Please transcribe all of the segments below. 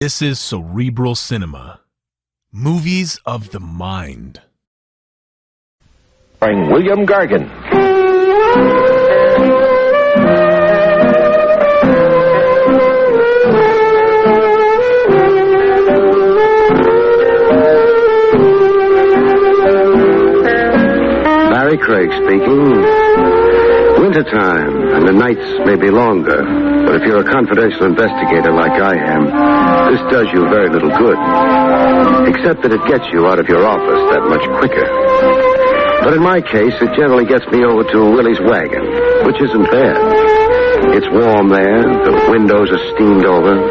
This is Cerebral Cinema. Movies of the mind. Starring William Gargan. Barrie Craig speaking. Wintertime, and the nights may be longer, but if you're a confidential investigator like I am, this does you very little good. Except that it gets you out of your office that much quicker. But in my case, it generally gets me over to Willie's Wagon, which isn't bad. It's warm there, the windows are steamed over.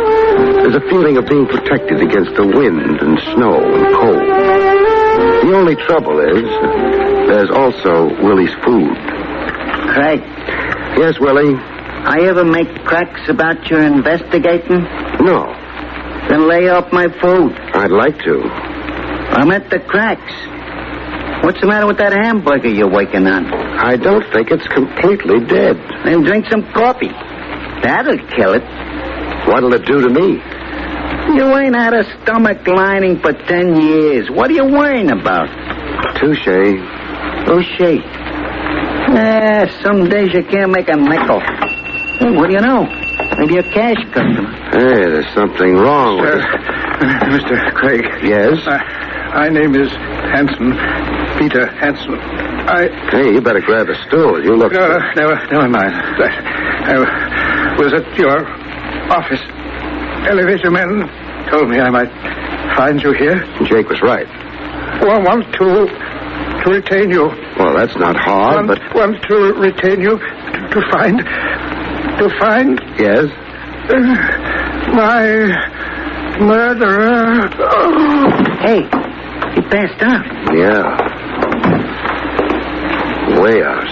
There's a feeling of being protected against the wind and snow and cold. The only trouble is, there's also Willie's food. Craig. Yes, Willie? I ever make cracks about your investigating? No. Then lay off my food. I'd like to. I'm at the cracks. What's the matter with that hamburger you're working on? I don't think it's completely dead. Then drink some coffee. That'll kill it. What'll it do to me? You ain't had a stomach lining for 10 years. What are you worrying about? Touche. Touche. Some days you can't make a nickel. Hey, what do you know? Maybe a cash customer. Hey, there's something wrong with it. Mr. Craig. Yes? My name is Hansen. Peter Hansen. Hey, you better grab a stool. You look... No, never mind. I was at your office. Elevator man told me I might find you here. Jake was right. Well, want to retain you. Well, that's not hard, but... Want to retain you to find... Yes? My murderer. Oh. Hey, he passed out. Yeah. Way out.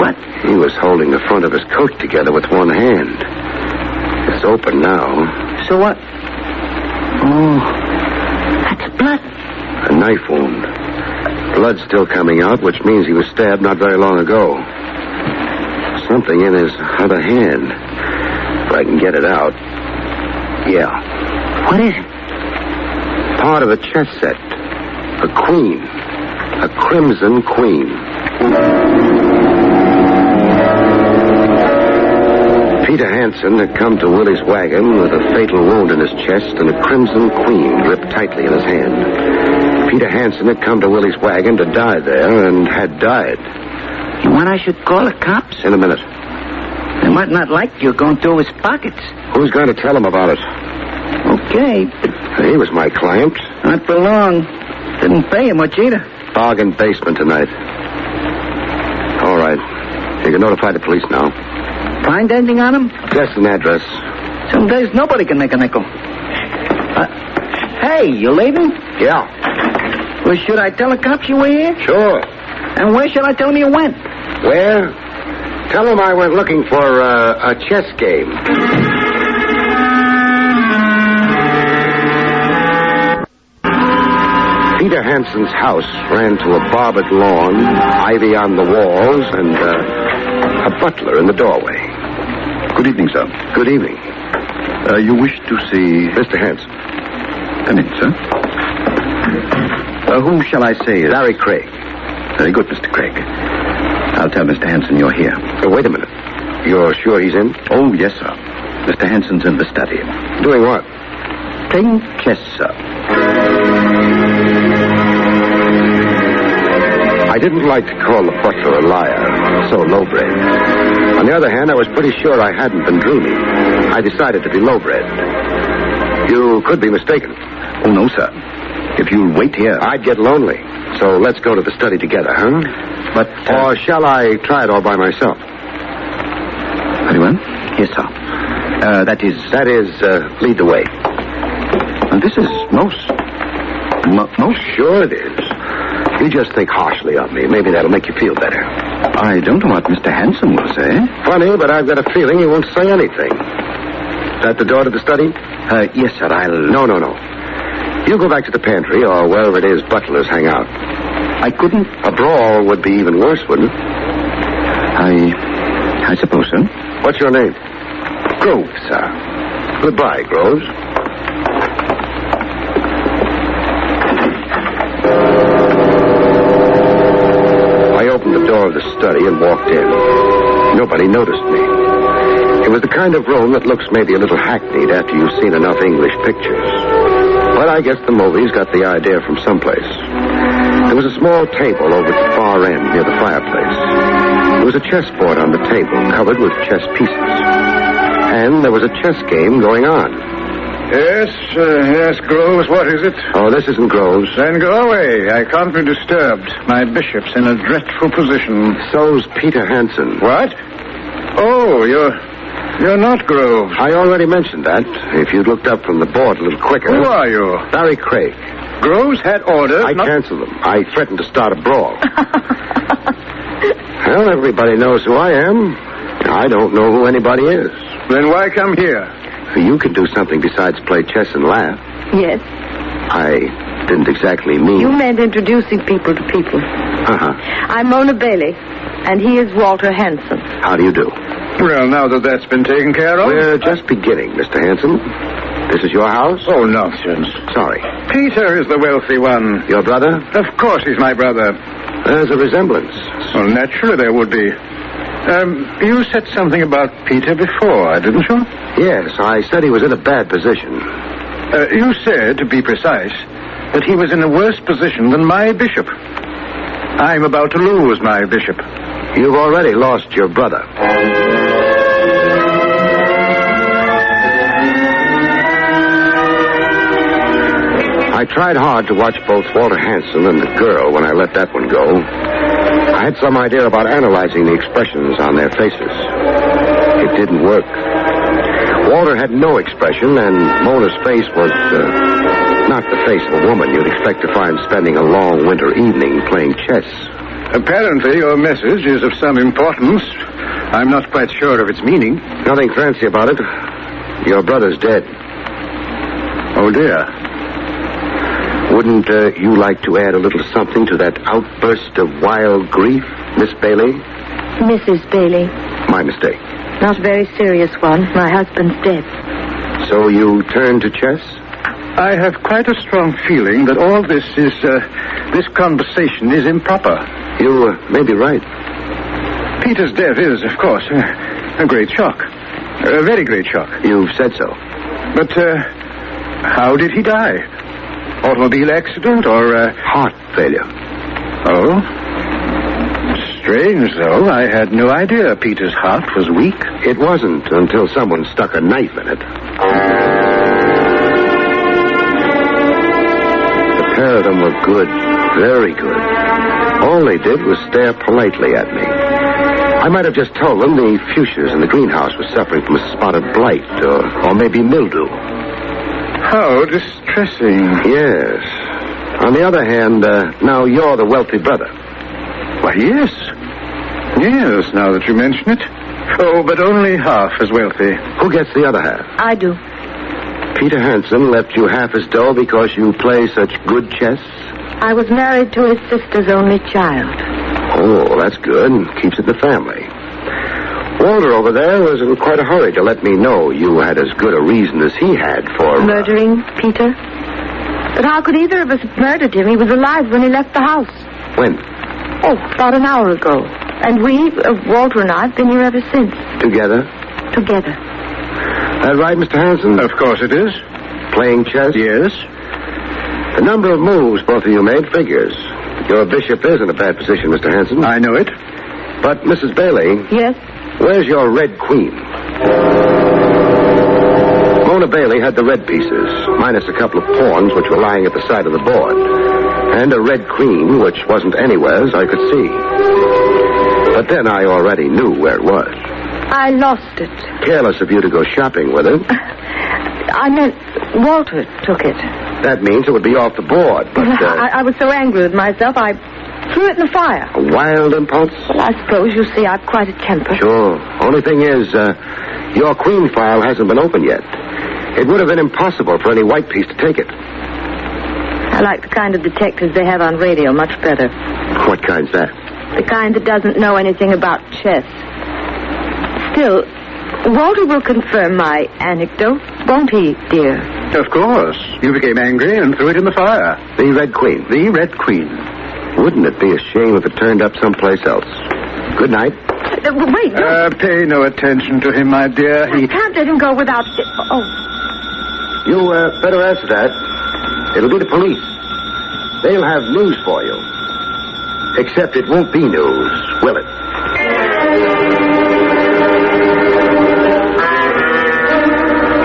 What? He was holding the front of his coat together with one hand. It's open now. So what? Oh, that's blood. A knife wound. Blood's still coming out, which means he was stabbed not very long ago. Something in his other hand. If I can get it out. Yeah. What is it? Part of a chess set. A queen. A crimson queen. Peter Hansen had come to Willie's Wagon with a fatal wound in his chest and a crimson queen gripped tightly in his hand. Peter Hansen had come to Willie's Wagon to die there and had died. You want I should call the cops? In a minute. They might not like you going through his pockets. Who's going to tell him about it? Okay. He was my client. Not for long. Didn't pay you much either. Bargain basement tonight. All right. You can notify the police now. Find anything on him? Just an address. Some days nobody can make a nickel. Hey, you leaving? Yeah. Well, should I tell the cops you were here? Sure. And where should I tell them you went? Where? Tell them I went looking for a chess game. Peter Hansen's house ran to a barbered lawn, ivy on the walls, and a butler in the doorway. Good evening, sir. Good evening. You wish to see... Mr. Hansen. Come in, sir. Who shall I say is... Barrie Craig. Very good, Mr. Craig. I'll tell Mr. Hansen you're here. Wait a minute. You're sure he's in? Oh, yes, sir. Mr. Hansen's in the study. Doing what? Playing chess, sir. I didn't like to call the butler a liar, so lowbred. On the other hand, I was pretty sure I hadn't been dreaming. I decided to be lowbred. You could be mistaken. Oh, no, sir. If you'll wait here... I'd get lonely. So let's go to the study together, huh? But... Or shall I try it all by myself? Very well. Yes, sir. That is, lead the way. This is most... Sure it is. You just think harshly of me. Maybe that'll make you feel better. I don't know what Mr. Hansen will say. Funny, but I've got a feeling he won't say anything. Is that the door to the study? Yes, sir, I'll... No. You go back to the pantry or wherever it is butlers hang out. I couldn't... A brawl would be even worse, wouldn't it? I suppose so. What's your name? Groves, sir. Goodbye, Groves. door of the study and walked in. Nobody noticed me. It was the kind of room that looks maybe a little hackneyed after you've seen enough English pictures. But I guess the movies got the idea from someplace. There was a small table over at the far end near the fireplace. There was a chessboard on the table covered with chess pieces. And there was a chess game going on. Yes, Groves, what is it? Oh, this isn't Groves. Then go away. I can't be disturbed. My bishop's in a dreadful position. So's Peter Hansen. What? Oh, you're not Groves. I already mentioned that. If you'd looked up from the board a little quicker. Who are you? Barrie Craig. Groves had orders. I canceled them. I threatened to start a brawl. Well, everybody knows who I am. I don't know who anybody is. Then why come here? You can do something besides play chess and laugh. Yes. I didn't exactly mean... You meant introducing people to people. Uh-huh. I'm Mona Bailey, and he is Walter Hansen. How do you do? Well, now that that's been taken care of... We're just beginning, Mr. Hansen. This is your house? Oh, nonsense. Sorry. Peter is the wealthy one. Your brother? Of course he's my brother. There's a resemblance. Well, naturally there would be. You said something about Peter before, didn't you? Yes, I said he was in a bad position. You said, to be precise, that he was in a worse position than my bishop. I'm about to lose my bishop. You've already lost your brother. I tried hard to watch both Walter Hansen and the girl when I let that one go. I had some idea about analyzing the expressions on their faces. It didn't work. Walter had no expression, and Mona's face was not the face of a woman you'd expect to find spending a long winter evening playing chess. Apparently your message is of some importance. I'm not quite sure of its meaning. Nothing fancy about it. Your brother's dead. Oh, dear. Wouldn't you like to add a little something to that outburst of wild grief, Miss Bailey? Mrs. Bailey. My mistake. Not a very serious one. My husband's dead. So you turn to chess? I have quite a strong feeling that all this conversation is improper. You may be right. Peter's death is, of course, a great shock. A very great shock. You've said so. But, how did he die? Automobile accident or, Heart failure. Oh? Strange, though. I had no idea Peter's heart was weak. It wasn't until someone stuck a knife in it. The pair of them were good. Very good. All they did was stare politely at me. I might have just told them the fuchsias in the greenhouse were suffering from a spotted blight or maybe mildew. How distressing. Yes. On the other hand, now you're the wealthy brother. Why, yes. Yes, now that you mention it. Oh, but only half as wealthy. Who gets the other half? I do. Peter Hansen left you half his dough because you play such good chess? I was married to his sister's only child. Oh, that's good. Keeps it in the family. Walter over there was in quite a hurry to let me know you had as good a reason as he had for... Murdering Peter? But how could either of us have murdered him? He was alive when he left the house. When? Oh, about an hour ago. And Walter and I, have been here ever since. Together? Together. That right, Mr. Hansen? Of course it is. Playing chess? Yes. The number of moves both of you made figures. Your bishop is in a bad position, Mr. Hansen. I know it. But, Mrs. Bailey... Yes? Where's your red queen? Mona Bailey had the red pieces, minus a couple of pawns which were lying at the side of the board. And a red queen which wasn't anywheres I could see. But then I already knew where it was. I lost it. Careless of you to go shopping with it. I meant Walter took it. That means it would be off the board, but... I was so angry with myself, I threw it in the fire. A wild impulse? Well, I suppose you see I've quite a temper. Sure. Only thing is, your queen file hasn't been opened yet. It would have been impossible for any white piece to take it. I like the kind of detectives they have on radio much better. What kind's that? The kind that doesn't know anything about chess. Still, Walter will confirm my anecdote, won't he, dear? Of course. You became angry and threw it in the fire. The Red Queen? The Red Queen. Wouldn't it be a shame if it turned up someplace else? Good night. Wait, don't. Pay no attention to him, my dear. I can't let him go without... Oh. You better answer that. It'll be the police. They'll have news for you. Except it won't be news, will it?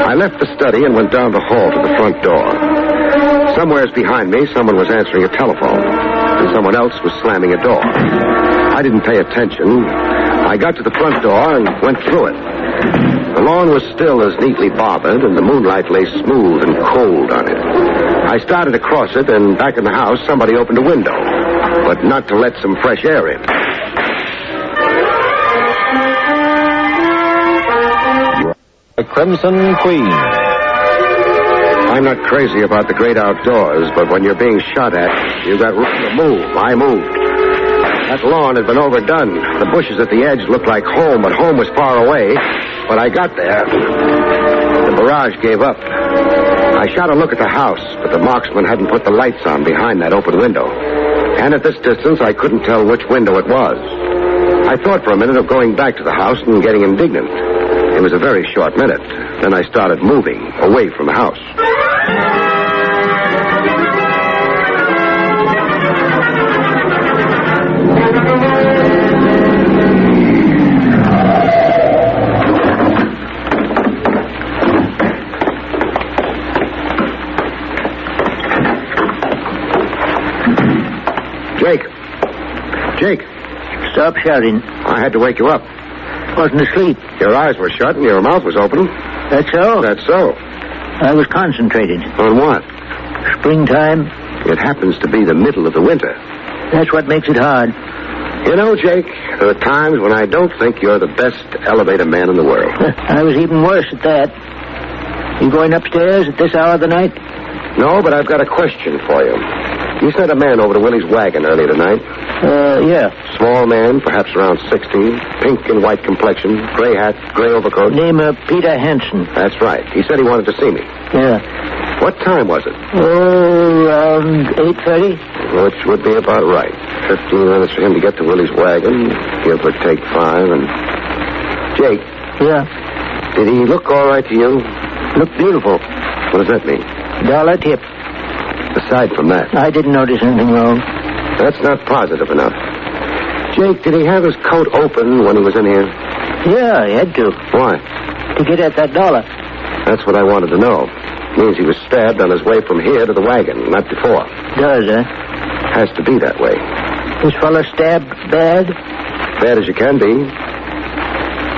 I left the study and went down the hall to the front door. Somewheres behind me, someone was answering a telephone, and someone else was slamming a door. I didn't pay attention. I got to the front door and went through it. The lawn was still as neatly bothered, and the moonlight lay smooth and cold on it. I started across it, and back in the house, somebody opened a window, but not to let some fresh air in. The Crimson Queen. I'm not crazy about the great outdoors, but when you're being shot at, you've got room to move. I moved. That lawn had been overdone. The bushes at the edge looked like home, but home was far away. When I got there, the barrage gave up. I shot a look at the house, but the marksman hadn't put the lights on behind that open window. And at this distance, I couldn't tell which window it was. I thought for a minute of going back to the house and getting indignant. It was a very short minute. Then I started moving away from the house. Jake. Stop shouting. I had to wake you up. Wasn't asleep. Your eyes were shut and your mouth was open. That's so? That's so. I was concentrated. On what? Springtime. It happens to be the middle of the winter. That's what makes it hard. You know, Jake, there are times when I don't think you're the best elevator man in the world. I was even worse at that. You going upstairs at this hour of the night? No, but I've got a question for you. You sent a man over to Willie's wagon earlier tonight. Yeah. Small man, perhaps around 60, pink and white complexion, gray hat, gray overcoat. Name Peter Hansen. That's right. He said he wanted to see me. Yeah. What time was it? Around 8:30. Which would be about right. 15 minutes for him to get to Willie's wagon, give or take 5, and... Jake. Yeah. Did he look all right to you? Looked beautiful. What does that mean? $1 tip. Aside from that. I didn't notice anything wrong. That's not positive enough. Jake, did he have his coat open when he was in here? Yeah, he had to. Why? To get at that $1. That's what I wanted to know. Means he was stabbed on his way from here to the wagon, not before. Does, huh? Has to be that way. This fella stabbed bad? Bad as you can be.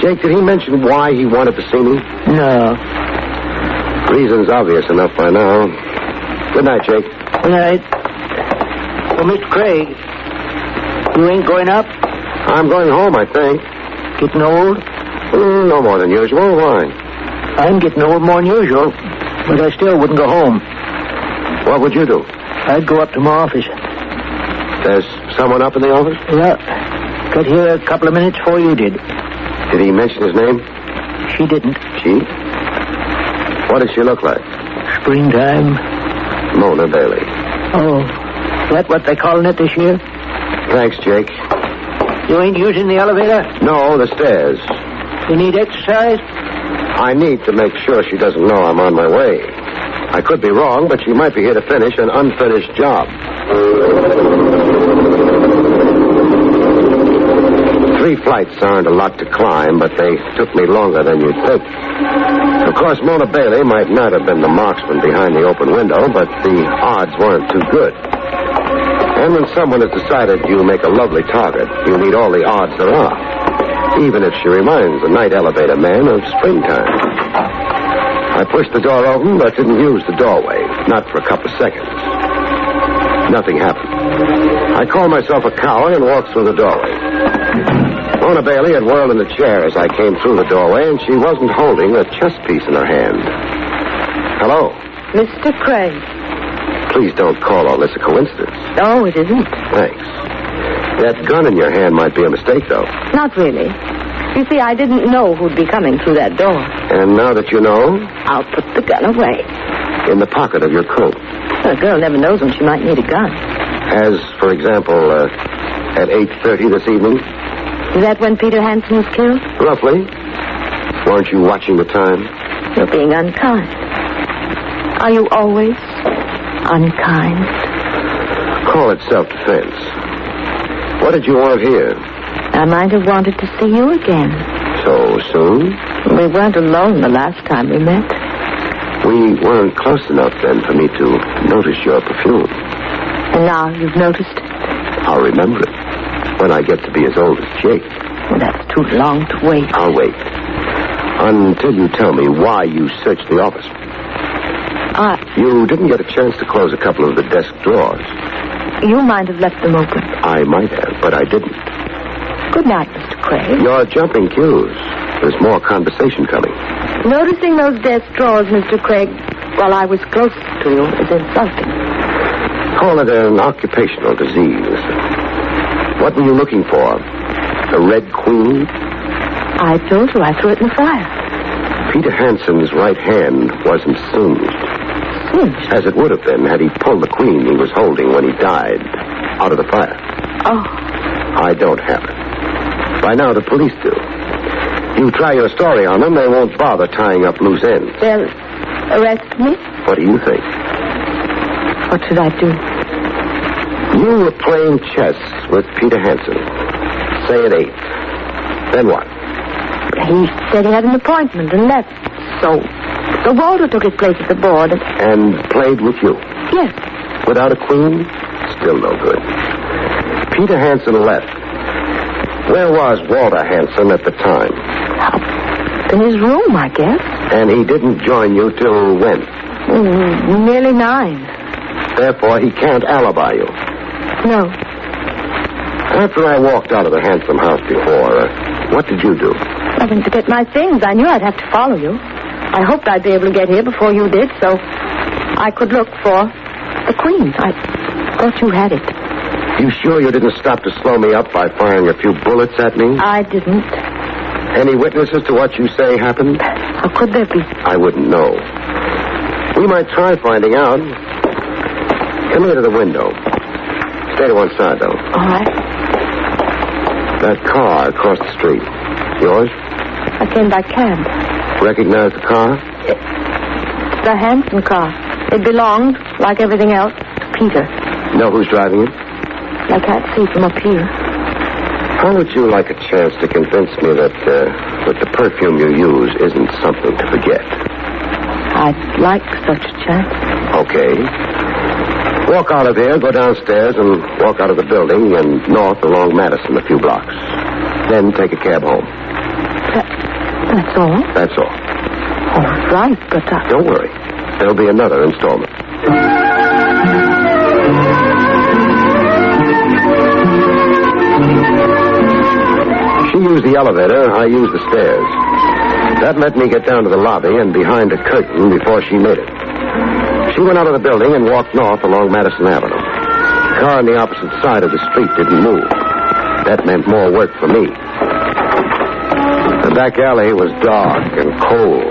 Jake, did he mention why he wanted to see me? No. Reason's obvious enough by now. Good night, Jake. Good night. Well, Mr. Craig, you ain't going up? I'm going home, I think. Getting old? No more than usual. Why? I'm getting old more than usual, but I still wouldn't go home. What would you do? I'd go up to my office. There's someone up in the office? Yeah. Got here a couple of minutes before you did. Did he mention his name? She didn't. She? What did she look like? Springtime. Mona Bailey. Oh, that what they calling it this year? Thanks, Jake. You ain't using the elevator? No, the stairs. You need exercise? I need to make sure she doesn't know I'm on my way. I could be wrong, but she might be here to finish an unfinished job. 3 flights aren't a lot to climb, but they took me longer than you'd think. Of course, Mona Bailey might not have been the marksman behind the open window, but the odds weren't too good. And when someone has decided you make a lovely target, you need all the odds there are, even if she reminds the night elevator man of springtime. I pushed the door open, but didn't use the doorway, not for a couple of seconds. Nothing happened. I called myself a coward and walked through the doorway. Mona Bailey had whirled in the chair as I came through the doorway, and she wasn't holding a chess piece in her hand. Hello. Mr. Craig. Please don't call all this a coincidence. Oh, it isn't. Thanks. That gun in your hand might be a mistake, though. Not really. You see, I didn't know who'd be coming through that door. And now that you know? I'll put the gun away. In the pocket of your coat. A girl never knows when she might need a gun. As, for example, at 8:30 this evening? Is that when Peter Hansen was killed? Roughly. Weren't you watching the time? You're being unkind. Are you always unkind? Call it self-defense. What did you want here? I might have wanted to see you again. So soon? We weren't alone the last time we met. We weren't close enough then for me to notice your perfume. And now you've noticed it. I'll remember it when I get to be as old as Jake. Well, that's too long to wait. I'll wait. Until you tell me why you searched the office. You didn't get a chance to close a couple of the desk drawers. You might have left them open. I might have, but I didn't. Good night, Mr. Craig. You're jumping cues. There's more conversation coming. Noticing those desk drawers, Mr. Craig, while I was close to you, is insulting. Call it an occupational disease. What were you looking for? A red queen? I told you I threw it in the fire. Peter Hansen's right hand wasn't singed. Singed? As it would have been had he pulled the queen he was holding when he died out of the fire. Oh. I don't have it. By now the police do. You try your story on them, they won't bother tying up loose ends. They'll arrest me? What do you think? What should I do? You were playing chess with Peter Hansen. Say at 8. Then what? He said he had an appointment and left. So Walter took his place at the board. And played with you? Yes. Without a queen? Still no good. Peter Hansen left. Where was Walter Hansen at the time? In his room, I guess. And he didn't join you till when? Nearly 9. Therefore, he can't alibi you. No. After I walked out of the Hansen house before, what did you do? Nothing to get my things. I knew I'd have to follow you. I hoped I'd be able to get here before you did, so I could look for the queen. I thought you had it. You sure you didn't stop to slow me up by firing a few bullets at me? I didn't. Any witnesses to what you say happened? How could there be? I wouldn't know. We might try finding out. Come here to the window. Stay to one side, though. All right. That car across the street. Yours? I came by cab. Recognize the car? The Hansen car. It belonged, like everything else, to Peter. Know who's driving it? I can't see from up here. How would you like a chance to convince me that the perfume you use isn't something to forget? I'd like such a chance. Okay. Walk out of here, go downstairs, and walk out of the building and north along Madison a few blocks. Then take a cab home. That's all? That's all. All right, but... Don't worry. There'll be another installment. She used the elevator, I used the stairs. That let me get down to the lobby and behind a curtain before she made it. She went out of the building and walked north along Madison Avenue. The car on the opposite side of the street didn't move. That meant more work for me. The back alley was dark and cold.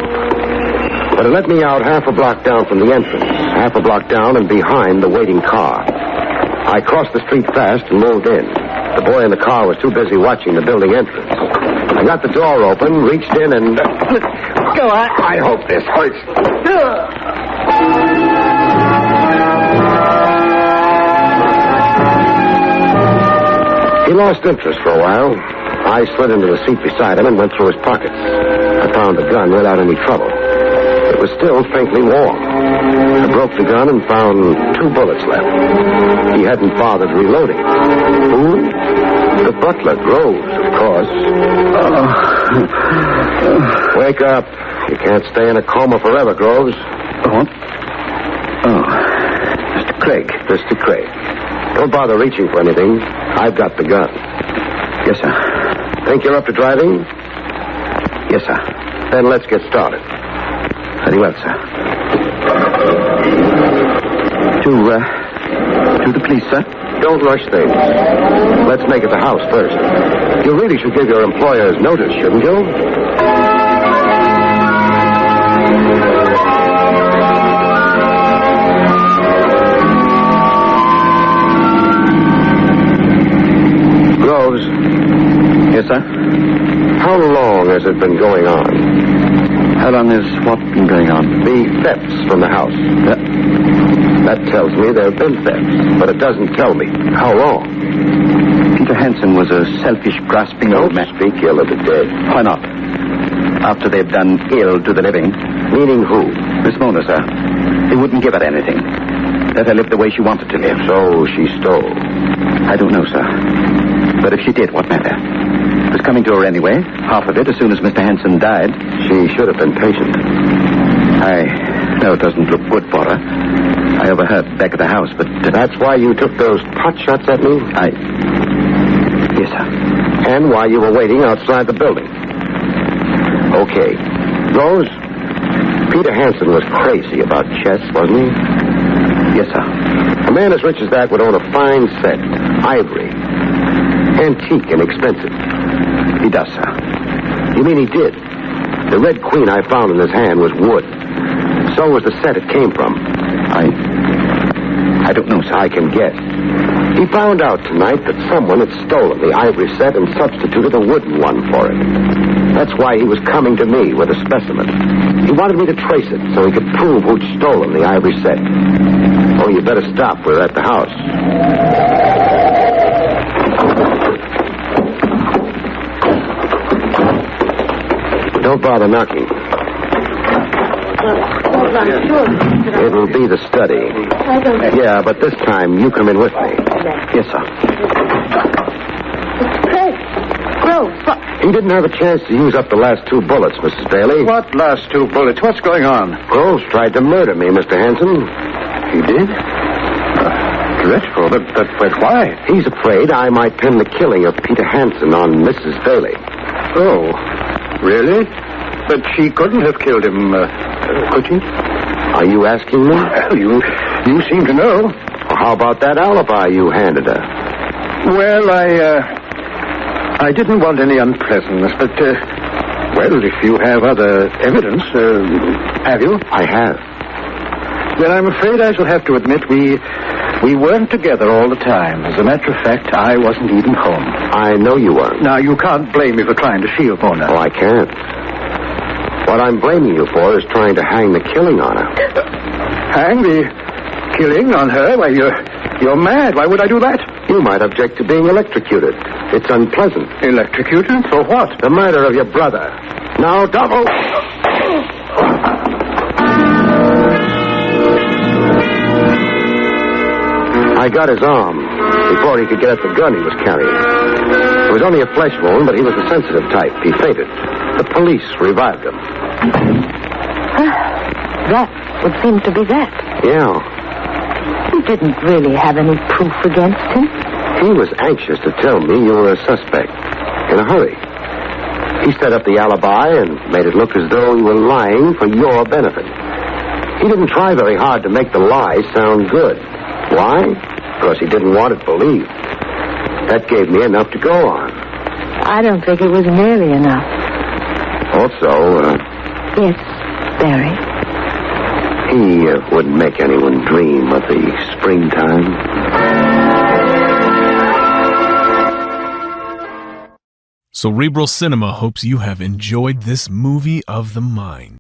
But it let me out half a block down from the entrance, half a block down and behind the waiting car. I crossed the street fast and moved in. The boy in the car was too busy watching the building entrance. I got the door open, reached in, and... Go on. I hope this hurts. He lost interest for a while. I slid into the seat beside him and went through his pockets. I found the gun without any trouble. It was still faintly warm. I broke the gun and found 2 bullets left. He hadn't bothered reloading. Who? The butler, Groves, of course. Wake up. You can't stay in a coma forever, Groves. Mr. Craig. Mr. Craig. Don't bother reaching for anything. I've got the gun. Yes, sir. Think you're up to driving? Yes, sir. Then let's get started. Very well, sir. To the police, sir? Don't rush things. Let's make it the house first. You really should give your employers notice, shouldn't you? Groves. Yes, sir? have been going on. How long has what been going on? The thefts from the house. That tells me there have been thefts, but it doesn't tell me how long. Peter Hansen was a selfish, grasping old man. Don't speak ill of the dead. Why not? After they've done ill to the living. Meaning who? Miss Mona, sir. He wouldn't give her anything. Let her live the way she wanted to live. So she stole. I don't know, sir. But if she did, what matter? It was coming to her anyway. Half of it as soon as Mr. Hansen died. She should have been patient. I know it doesn't look good for her. I overheard back at the house, but... That's why you took those pot shots at me? Yes, sir. And why you were waiting outside the building. Okay. Rose, Peter Hansen was crazy about chess, wasn't he? Yes, sir. A man as rich as that would own a fine set. Ivory. Antique and expensive. He does, sir. You mean he did? The red queen I found in his hand was wood. So was the set it came from. I don't know, sir. I can guess. He found out tonight that someone had stolen the ivory set and substituted a wooden one for it. That's why he was coming to me with a specimen. He wanted me to trace it so he could prove who'd stolen the ivory set. Oh, you better stop. We're at the house. Don't bother knocking. It will be the study. Yeah, but this time you come in with me. Yes, sir. He didn't have a chance to use up the last 2 bullets, Mrs. Bailey. What last 2 bullets? What's going on? Groves tried to murder me, Mr. Hansen. He did? Dreadful, but why? He's afraid I might pin the killing of Peter Hansen on Mrs. Bailey. Oh, really? But she couldn't have killed him, could she? Are you asking me? Well, you seem to know. Well, how about that alibi you handed her? Well, I didn't want any unpleasantness, but, well, if you have other evidence, have you? I have. Then I'm afraid I shall have to admit we weren't together all the time. As a matter of fact, I wasn't even home. I know you weren't. Now, you can't blame me for trying to shield Mona. Oh, I can't. What I'm blaming you for is trying to hang the killing on her. Hang the killing on her? Why, you're mad. Why would I do that? You might object to being electrocuted. It's unpleasant. Electrocuted? For what? The murder of your brother. Now, double. I got his arm before he could get at the gun he was carrying. It was only a flesh wound, but he was the sensitive type. He fainted. The police revived him. That would seem to be that. Yeah. You didn't really have any proof against him. He was anxious to tell me you were a suspect. In a hurry. He set up the alibi and made it look as though you were lying for your benefit. He didn't try very hard to make the lie sound good. Why? Because he didn't want it believed. That gave me enough to go on. I don't think it was nearly enough. Also, Yes, Barrie. he wouldn't make anyone dream of the springtime. Cerebral Cinema hopes you have enjoyed this movie of the mind.